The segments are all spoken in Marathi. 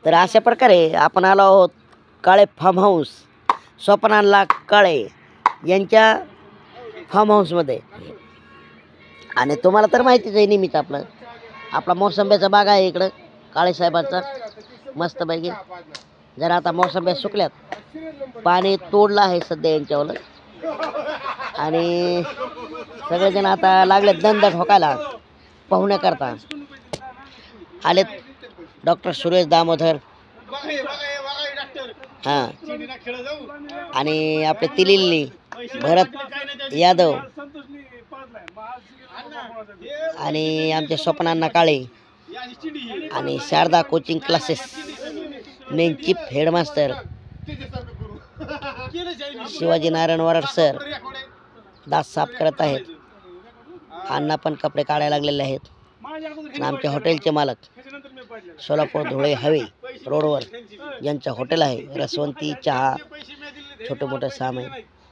तर अशा प्रकारे आपण आलो आहोत काळे फार्म हाऊस, स्वप्नांना काळे यांच्या फार्म हाऊसमध्ये. आणि तुम्हाला तर माहितीच आहे नेहमीच आपला मोसंब्याचा बाग आहे इकडं काळे साहेबांचा मस्तपैकी. जरा आता मोसंब्या सुकल्यात, पाणी तोडलं आहे सध्या यांच्यावर. आणि सगळेजण आता लागले दंड ठोकायला पाहुण्याकरता. आलेत डॉक्टर सुरेश दामोदर, हां, आणि आपले तिलिल्ली भरत यादव आणि आमचे स्वप्नांना काळे आणि Sharda coaching classes main chief headmaster Shivaji Narayan Varad sir दात साफ करत आहेत. अण्णा पण कपडे काढायला लागलेले आहेत. आणि आमच्या हॉटेलचे मालक सोलापूर धुळे हायवे रोडवर ज्यांचं हॉटेल आहे रसवंती चहा छोटे मोठे सामान,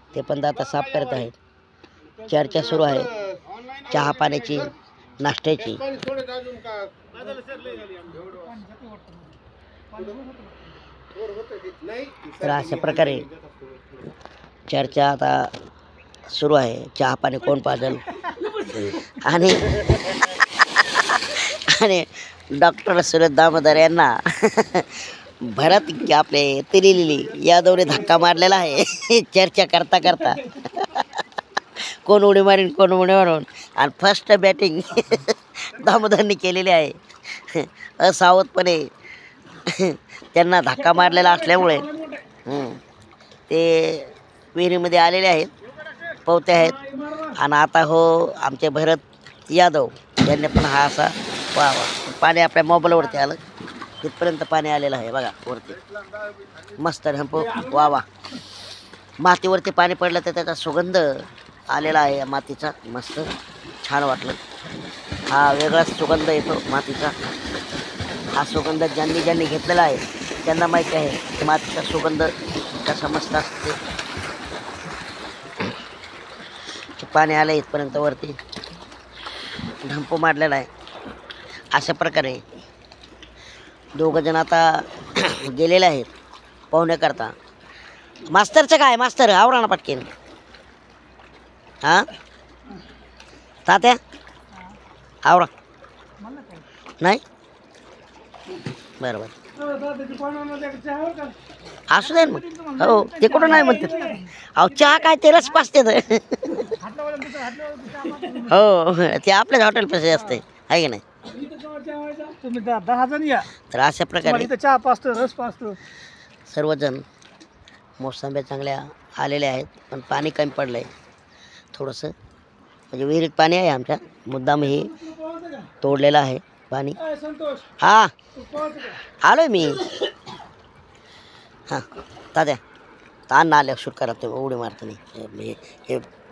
ते पण दात साफ करत आहेत. चर्चा सुरू आहे चहा पाण्याची, नाश्त्याची. तर अशा प्रकारे चर्चा आता सुरू आहे. चहा पाणी कोण पाजल. आणि आणि डॉक्टर सुरेश दामोदर यांना भरत आपले तिलिली यादवने धक्का मारलेला आहे चर्चा करता करता. कोण उडी मारीन कोण उडी मारून. आणि फर्स्ट बॅटिंग दामोदरनी केलेली आहे. असावधपणे त्यांना धक्का मारलेला असल्यामुळे ते विहिरीमध्ये आलेले आहेत, पोहते आहेत. आणि आता हो आमचे भरत यादव यांनी पण हा असा वा पाणी आपल्या मोबाईलवरती आलं, तिथपर्यंत पाणी आलेलं आहे बघा वरती. मस्त ढंप वा वा. मातीवरती पाणी पडलं तर त्याचा सुगंध आलेला आहे मातीचा, मस्त छान वाटलं. हा वेगळाच सुगंध येतो मातीचा. हा सुगंध ज्यांनी घेतलेला आहे त्यांना माहिती आहे मातीचा सुगंध कसा मस्त असते. पाणी आलं इथपर्यंत वरती, ढंपू मारलेला आहे. अशा प्रकारे दोघंजण आता गेलेले आहेत पाहुण्याकरता. मास्तरचं काय मास्तर आवरा ना पटकेन. हां तात्या आवरा. नाही बरोबर असू दे मग. हो ते कुठं नाही म्हणते. अहो चहा काय तेलच पाचते. हो ते आपल्याच हॉटेल पैसे असते आहे की नाही. तर अशा प्रकारे चहा पाचतो, रस पाचतो. सर्वजण मोसंब्या चांगल्या आलेल्या आहेत, पण पाणी कमी पडलं आहे थोडंसं. म्हणजे विहिरीत पाणी आहे आमच्या, मुद्दाम हे तोडलेलं आहे पाणी. हां आलोय मी. हां तात्या ताण ना आल्या शूट करा, ते उडी मारतो नाही. हे